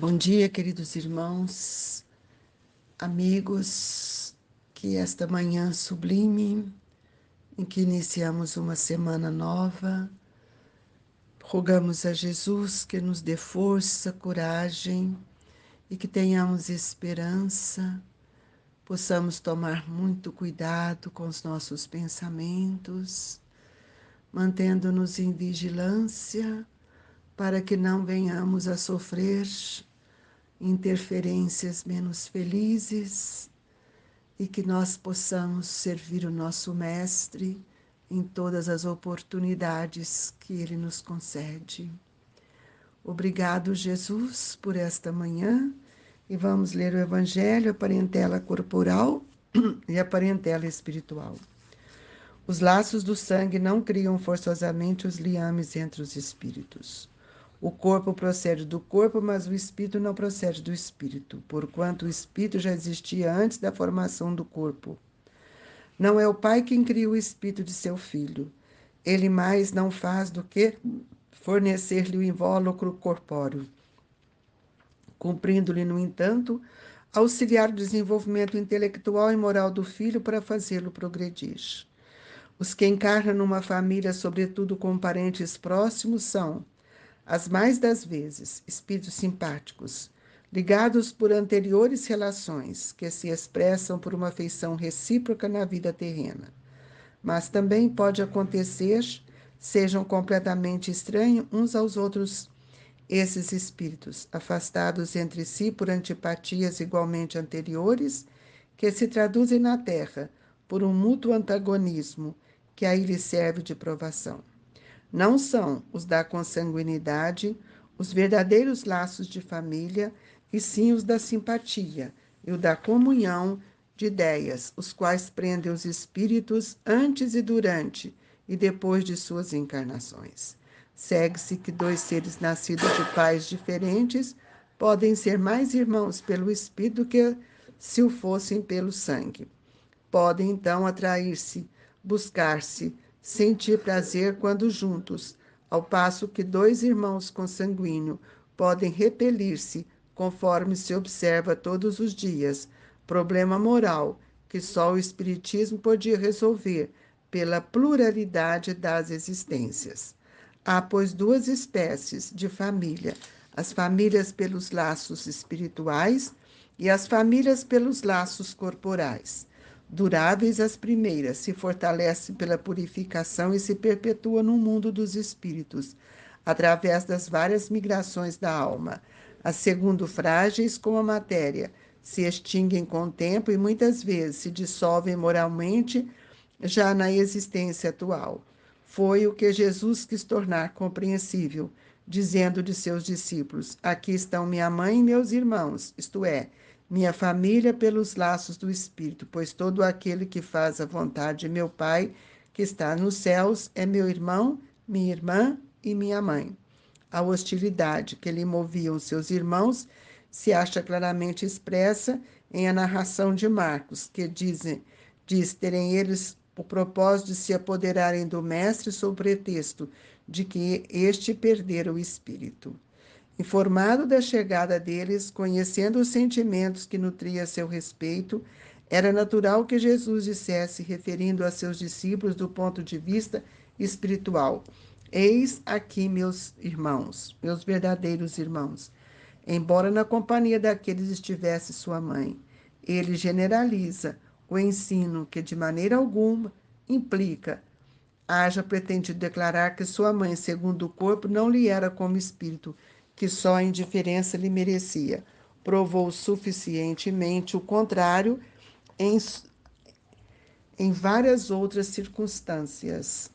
Bom dia, queridos irmãos, amigos, que esta manhã sublime, em que iniciamos uma semana nova, rogamos a Jesus que nos dê força, coragem e que tenhamos esperança, possamos tomar muito cuidado com os nossos pensamentos, mantendo-nos em vigilância para que não venhamos a sofrer interferências menos felizes e que nós possamos servir o nosso Mestre em todas as oportunidades que Ele nos concede. Obrigado, Jesus, por esta manhã e vamos ler o Evangelho, a parentela corporal e a parentela espiritual. Os laços do sangue não criam forçosamente os liames entre os espíritos. O corpo procede do corpo, mas o espírito não procede do espírito, porquanto o espírito já existia antes da formação do corpo. Não é o pai quem cria o espírito de seu filho. Ele mais não faz do que fornecer-lhe o invólucro corpóreo, cumprindo-lhe, no entanto, auxiliar o desenvolvimento intelectual e moral do filho para fazê-lo progredir. Os que encarnam numa família, sobretudo com parentes próximos, são, as mais das vezes, espíritos simpáticos, ligados por anteriores relações, que se expressam por uma afeição recíproca na vida terrena. Mas também pode acontecer, sejam completamente estranhos uns aos outros, esses espíritos, afastados entre si por antipatias igualmente anteriores, que se traduzem na Terra por um mútuo antagonismo, que aí lhe serve de provação. Não são os da consanguinidade os verdadeiros laços de família, e sim os da simpatia e o da comunhão de ideias, os quais prendem os espíritos antes e durante e depois de suas encarnações. Segue-se que dois seres nascidos de pais diferentes podem ser mais irmãos pelo espírito que se o fossem pelo sangue. Podem, então, atrair-se, buscar-se, sentir prazer quando juntos, ao passo que dois irmãos consanguíneos podem repelir-se, conforme se observa todos os dias, problema moral que só o Espiritismo podia resolver pela pluralidade das existências. Há, pois, duas espécies de família: as famílias pelos laços espirituais e as famílias pelos laços corporais. Duráveis as primeiras, se fortalecem pela purificação e se perpetuam no mundo dos espíritos, através das várias migrações da alma. As segundo, frágeis como a matéria, se extinguem com o tempo e muitas vezes se dissolvem moralmente já na existência atual. Foi o que Jesus quis tornar compreensível, dizendo de seus discípulos: aqui estão minha mãe e meus irmãos, isto é, minha família pelos laços do Espírito, pois todo aquele que faz a vontade de meu Pai, que está nos céus, é meu irmão, minha irmã e minha mãe. A hostilidade que lhe moviam seus irmãos se acha claramente expressa em a narração de Marcos, que diz terem eles o propósito de se apoderarem do Mestre sob pretexto de que este perdera o espírito. Informado da chegada deles, conhecendo os sentimentos que nutria a seu respeito, era natural que Jesus dissesse, referindo a seus discípulos do ponto de vista espiritual: eis aqui meus irmãos, meus verdadeiros irmãos. Embora na companhia daqueles estivesse sua mãe, ele generaliza o ensino que de maneira alguma implica haja pretendido declarar que sua mãe, segundo o corpo, não lhe era como espírito, que só a indiferença lhe merecia. Provou suficientemente o contrário em várias outras circunstâncias.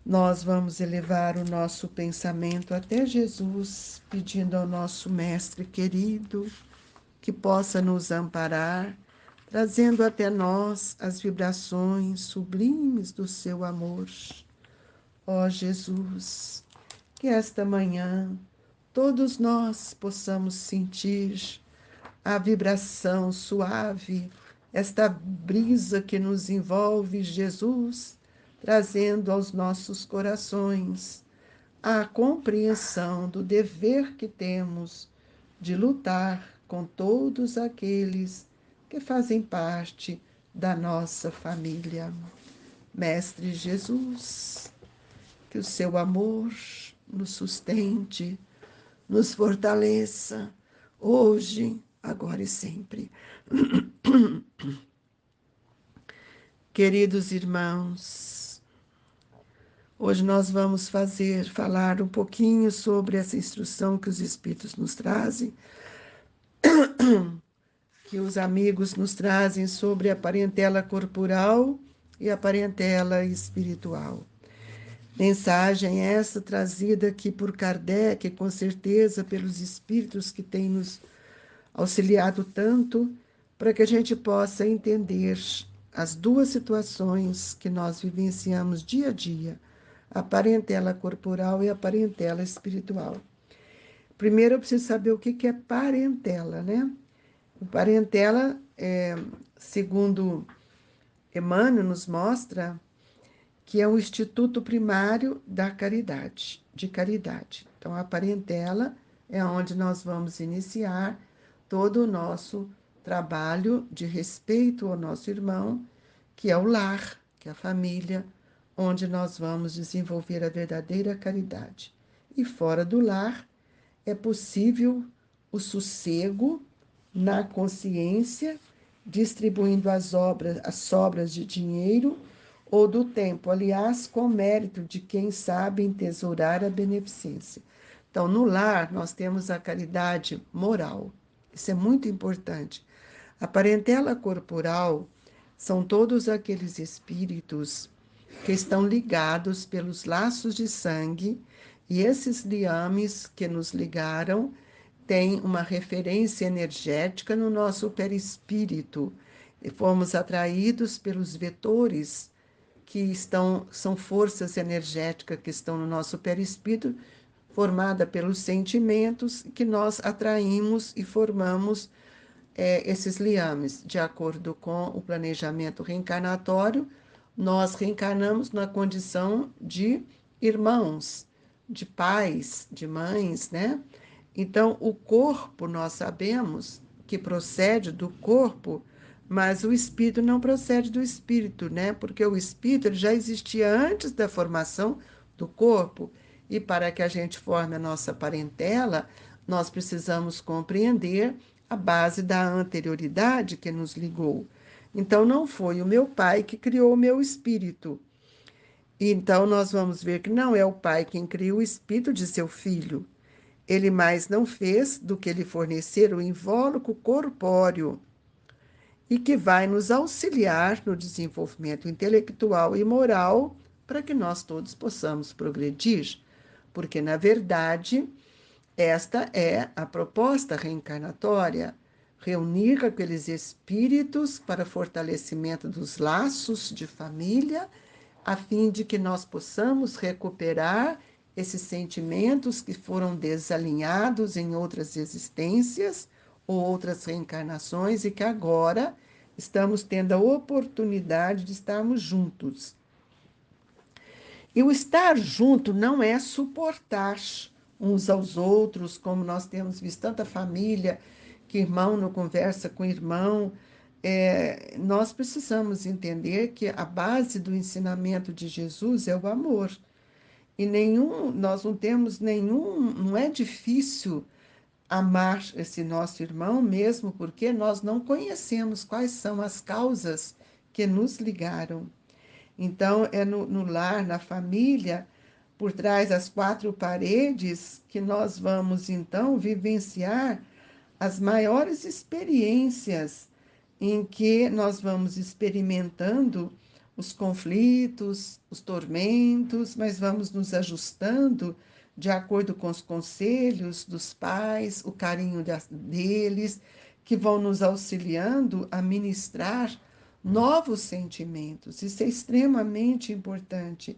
Nós vamos elevar o nosso pensamento até Jesus, pedindo ao nosso Mestre querido que possa nos amparar, trazendo até nós as vibrações sublimes do seu amor. Ó Jesus, que esta manhã todos nós possamos sentir a vibração suave, esta brisa que nos envolve, Jesus, trazendo aos nossos corações a compreensão do dever que temos de lutar com todos aqueles que fazem parte da nossa família. Mestre Jesus, que o seu amor nos sustente, nos fortaleça, hoje, agora e sempre. Queridos irmãos, hoje nós vamos falar um pouquinho sobre essa instrução que os Espíritos nos trazem, que os amigos nos trazem sobre a parentela corporal e a parentela espiritual. Mensagem essa trazida aqui por Kardec, com certeza pelos Espíritos que têm nos auxiliado tanto, para que a gente possa entender as duas situações que nós vivenciamos dia a dia, a parentela corporal e a parentela espiritual. Primeiro eu preciso saber o que é parentela, né? O parentela, segundo Emmanuel nos mostra, que é o instituto primário da caridade, de caridade. Então, a parentela é onde nós vamos iniciar todo o nosso trabalho de respeito ao nosso irmão, que é o lar, que é a família, onde nós vamos desenvolver a verdadeira caridade. E fora do lar, é possível o sossego na consciência, distribuindo as sobras de dinheiro ou do tempo, aliás, com mérito de quem sabe entesourar a beneficência. Então, no lar, nós temos a caridade moral. Isso é muito importante. A parentela corporal são todos aqueles espíritos que estão ligados pelos laços de sangue, e esses liames que nos ligaram têm uma referência energética no nosso perispírito. E fomos atraídos pelos vetores são forças energéticas que estão no nosso perispírito, formada pelos sentimentos que nós atraímos e formamos esses liames. De acordo com o planejamento reencarnatório, nós reencarnamos na condição de irmãos, de pais, de mães, né? Então, o corpo, nós sabemos que procede do corpo, mas o espírito não procede do espírito, né? Porque o espírito ele já existia antes da formação do corpo. E para que a gente forme a nossa parentela, nós precisamos compreender a base da anterioridade que nos ligou. Então, não foi o meu pai que criou o meu espírito. Então, nós vamos ver que não é o pai quem cria o espírito de seu filho. Ele mais não fez do que lhe fornecer o invólucro corpóreo e que vai nos auxiliar no desenvolvimento intelectual e moral para que nós todos possamos progredir. Porque, na verdade, esta é a proposta reencarnatória, reunir aqueles espíritos para fortalecimento dos laços de família, a fim de que nós possamos recuperar esses sentimentos que foram desalinhados em outras existências ou outras reencarnações e que agora estamos tendo a oportunidade de estarmos juntos. E o estar junto não é suportar uns aos outros, como nós temos visto tanta família que irmão não conversa com irmão. Nós precisamos entender que a base do ensinamento de Jesus é o amor. E nós não temos não é difícil amar esse nosso irmão, mesmo porque nós não conhecemos quais são as causas que nos ligaram. Então, é no lar, na família, por trás das quatro paredes, que nós vamos, então, vivenciar as maiores experiências em que nós vamos experimentando os conflitos, os tormentos, mas vamos nos ajustando de acordo com os conselhos dos pais, o carinho deles, que vão nos auxiliando a ministrar novos sentimentos. Isso é extremamente importante.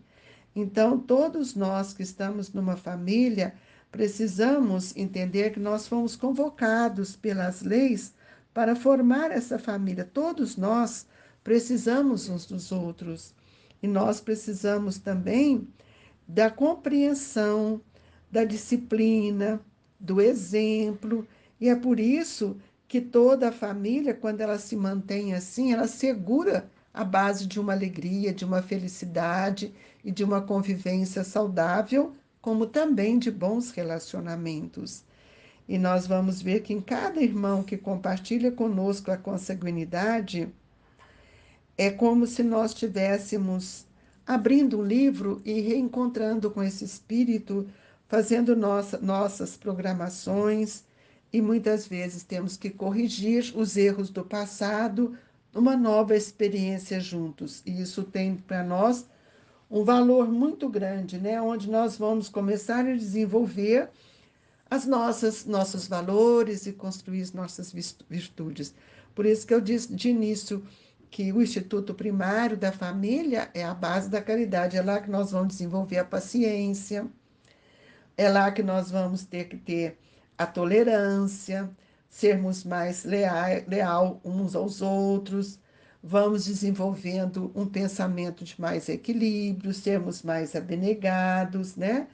Então, todos nós que estamos numa família, precisamos entender que nós fomos convocados pelas leis para formar essa família. Todos nós precisamos uns dos outros. E nós precisamos também da compreensão, da disciplina, do exemplo E é por isso que toda a família, quando ela se mantém assim, ela segura a base de uma alegria, de uma felicidade e de uma convivência saudável, como também de bons relacionamentos. E nós vamos ver que em cada irmão que compartilha conosco a consanguinidade, é como se nós estivéssemos abrindo um livro e reencontrando com esse espírito, fazendo nossas programações, e muitas vezes temos que corrigir os erros do passado, uma nova experiência juntos. E isso tem para nós um valor muito grande, né? Onde nós vamos começar a desenvolver as nossos valores e construir as nossas virtudes. Por isso que eu disse de início que o Instituto Primário da Família é a base da caridade, é lá que nós vamos desenvolver a paciência, é lá que nós vamos ter que ter a tolerância, sermos mais leal uns aos outros, vamos desenvolvendo um pensamento de mais equilíbrio, sermos mais abnegados, né?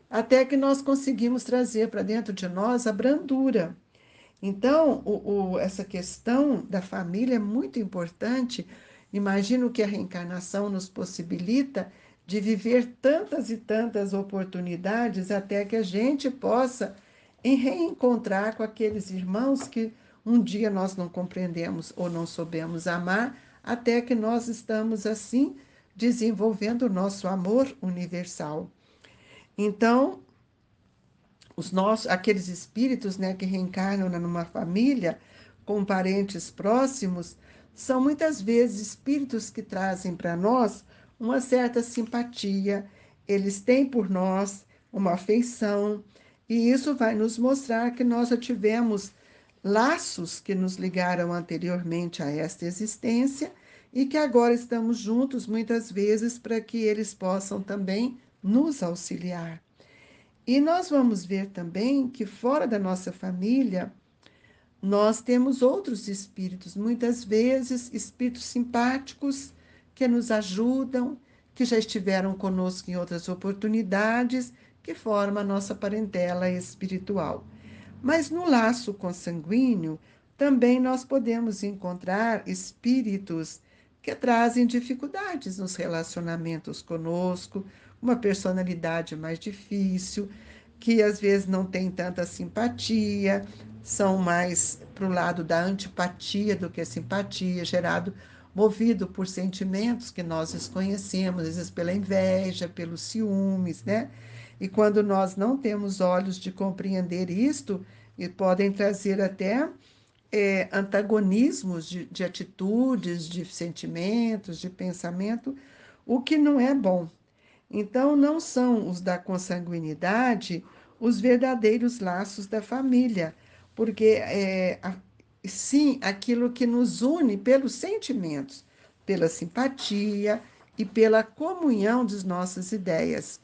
Até que nós conseguimos trazer para dentro de nós a brandura. Então, essa questão da família é muito importante. Imagino que a reencarnação nos possibilita de viver tantas e tantas oportunidades até que a gente possa reencontrar com aqueles irmãos que um dia nós não compreendemos ou não soubemos amar, até que nós estamos assim desenvolvendo o nosso amor universal. Então, aqueles espíritos, né, que reencarnam numa família com parentes próximos, são muitas vezes espíritos que trazem para nós uma certa simpatia, eles têm por nós uma afeição, e isso vai nos mostrar que nós já tivemos laços que nos ligaram anteriormente a esta existência e que agora estamos juntos muitas vezes para que eles possam também nos auxiliar. E nós vamos ver também que fora da nossa família, nós temos outros espíritos, muitas vezes espíritos simpáticos que nos ajudam, que já estiveram conosco em outras oportunidades, que formam a nossa parentela espiritual. Mas no laço consanguíneo, também nós podemos encontrar espíritos que trazem dificuldades nos relacionamentos conosco, uma personalidade mais difícil, que às vezes não tem tanta simpatia, são mais para o lado da antipatia do que a simpatia, movido por sentimentos que nós desconhecemos, às vezes pela inveja, pelos ciúmes, né? E quando nós não temos olhos de compreender isto, e podem trazer até antagonismos de atitudes, de sentimentos, de pensamento, o que não é bom. Então, não são os da consanguinidade os verdadeiros laços da família, porque sim aquilo que nos une pelos sentimentos, pela simpatia e pela comunhão das nossas ideias.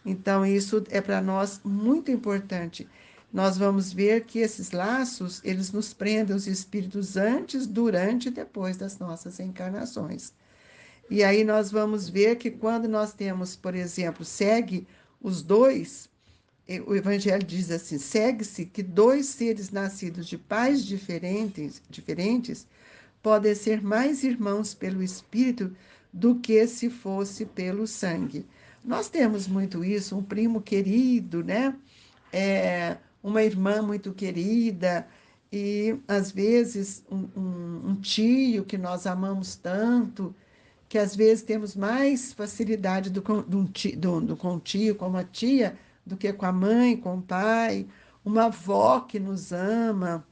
Então, isso é para nós muito importante. Nós vamos ver que esses laços, eles nos prendem os espíritos antes, durante e depois das nossas encarnações. E aí nós vamos ver que quando nós temos, por exemplo, segue os dois, o Evangelho diz assim: segue-se que dois seres nascidos de pais diferentes podem ser mais irmãos pelo Espírito do que se fosse pelo sangue. Nós temos muito isso, um primo querido, né? Uma irmã muito querida, e às vezes um tio que nós amamos tanto, que às vezes temos mais facilidade com o tio, com a tia, do que com a mãe, com o pai, uma avó que nos ama.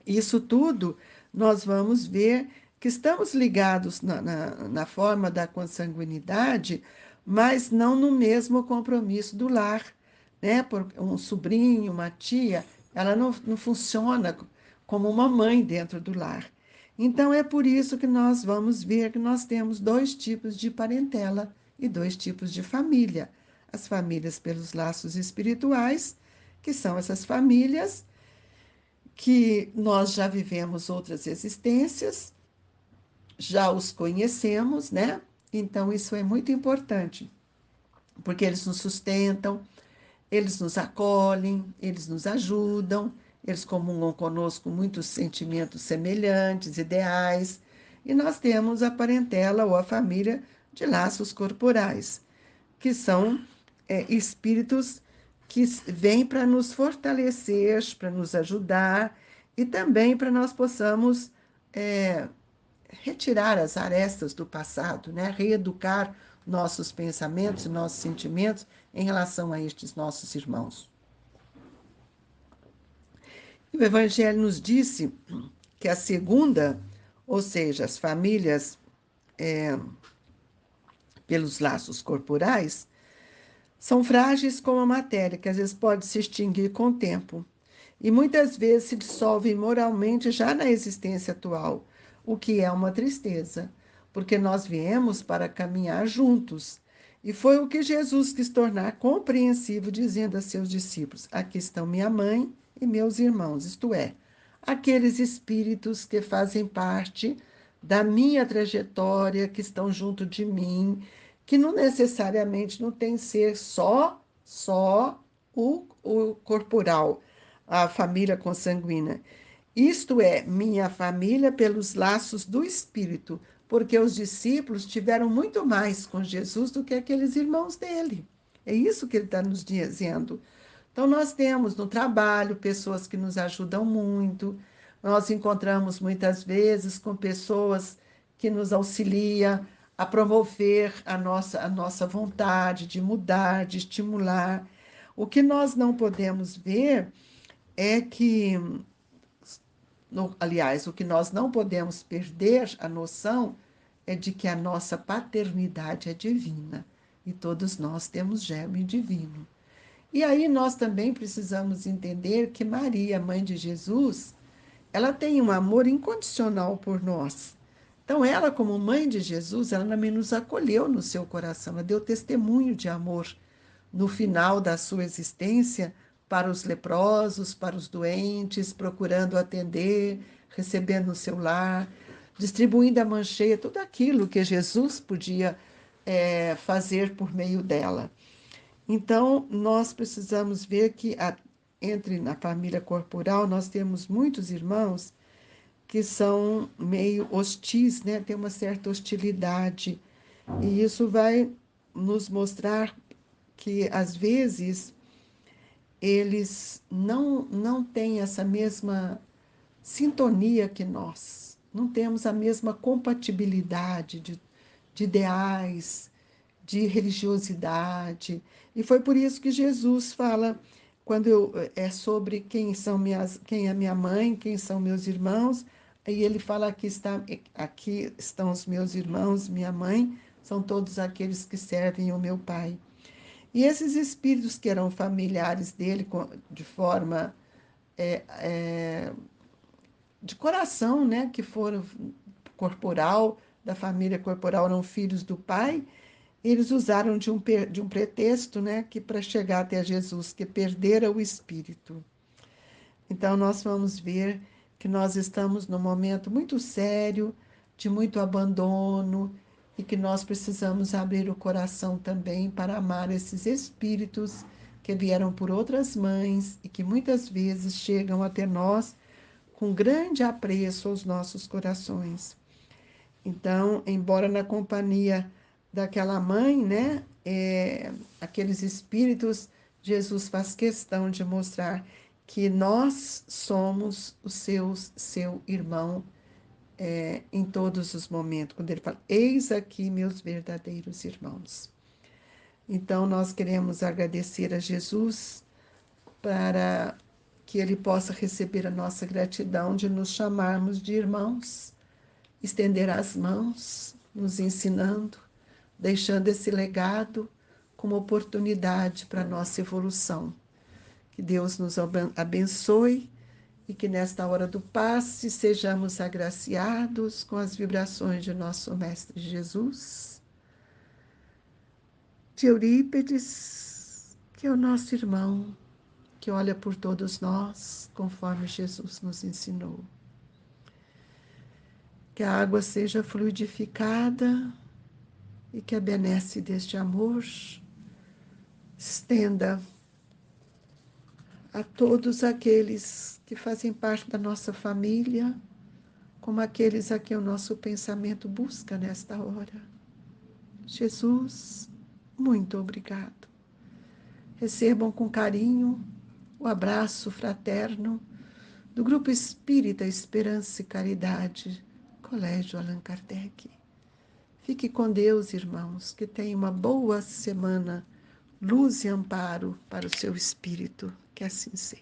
Isso tudo nós vamos ver que estamos ligados na forma da consanguinidade, mas não no mesmo compromisso do lar, né? Por um sobrinho, uma tia, ela não funciona como uma mãe dentro do lar. Então, é por isso que nós vamos ver que nós temos dois tipos de parentela e dois tipos de família. As famílias pelos laços espirituais, que são essas famílias que nós já vivemos outras existências, já os conhecemos, né? Então, isso é muito importante, porque eles nos sustentam, eles nos acolhem, eles nos ajudam, eles comungam conosco muitos sentimentos semelhantes, ideais, e nós temos a parentela ou a família de laços corporais, que são espíritos que vêm para nos fortalecer, para nos ajudar e também para nós possamos retirar as arestas do passado, né? Reeducar nossos pensamentos e nossos sentimentos em relação a estes nossos irmãos. E o Evangelho nos disse que a segunda, ou seja, as famílias pelos laços corporais, são frágeis como a matéria, que às vezes pode se extinguir com o tempo. E muitas vezes se dissolvem moralmente já na existência atual, o que é uma tristeza, porque nós viemos para caminhar juntos. E foi o que Jesus quis tornar compreensivo, dizendo a seus discípulos: aqui estão minha mãe e meus irmãos, isto é, aqueles espíritos que fazem parte da minha trajetória, que estão junto de mim, que não necessariamente não tem que ser só o corporal, a família consanguínea. Isto é, minha família pelos laços do Espírito, porque os discípulos tiveram muito mais com Jesus do que aqueles irmãos dele. É isso que ele está nos dizendo. Então, nós temos no trabalho pessoas que nos ajudam muito, nós encontramos muitas vezes com pessoas que nos auxiliam a promover a nossa vontade de mudar, de estimular. O que nós não podemos ver é que, aliás, o que nós não podemos perder a noção é de que a nossa paternidade é divina e todos nós temos germe divino. E aí nós também precisamos entender que Maria, mãe de Jesus, ela tem um amor incondicional por nós. Então, ela, como mãe de Jesus, ela também nos acolheu no seu coração, ela deu testemunho de amor no final da sua existência para os leprosos, para os doentes, procurando atender, recebendo no seu lar, distribuindo a mancheia, tudo aquilo que Jesus podia fazer por meio dela. Então, nós precisamos ver que entre na família corporal nós temos muitos irmãos que são meio hostis, né? Tem uma certa hostilidade. E isso vai nos mostrar que, às vezes, eles não têm essa mesma sintonia que nós, não temos a mesma compatibilidade de ideais, de religiosidade. E foi por isso que Jesus fala, é sobre quem é minha mãe, quem são meus irmãos, aí ele fala aqui estão os meus irmãos, minha mãe, são todos aqueles que servem o meu Pai. E esses espíritos que eram familiares dele de forma de coração, né, que foram corporal, da família corporal, eram filhos do Pai, eles usaram de um pretexto, né, que para chegar até Jesus, que perdera o espírito. Então, nós vamos ver que nós estamos num momento muito sério, de muito abandono, e que nós precisamos abrir o coração também para amar esses espíritos que vieram por outras mães e que muitas vezes chegam até nós com grande apreço aos nossos corações. Então, embora na companhia daquela mãe, né, aqueles espíritos, Jesus faz questão de mostrar que nós somos seu irmão em todos os momentos, quando ele fala, eis aqui meus verdadeiros irmãos. Então, nós queremos agradecer a Jesus para que ele possa receber a nossa gratidão de nos chamarmos de irmãos, estender as mãos, nos ensinando, deixando esse legado como oportunidade para a nossa evolução. Que Deus nos abençoe e que nesta hora do passe sejamos agraciados com as vibrações de nosso Mestre Jesus, de Eurípedes, que é o nosso irmão, que olha por todos nós, conforme Jesus nos ensinou. Que a água seja fluidificada e que a benesse deste amor estenda a todos aqueles que fazem parte da nossa família, como aqueles a quem o nosso pensamento busca nesta hora. Jesus, muito obrigado. Recebam com carinho o abraço fraterno do Grupo Espírita Esperança e Caridade, Colégio Allan Kardec. Fique com Deus, irmãos, que tenham uma boa semana, luz e amparo para o seu espírito. Que assim seja.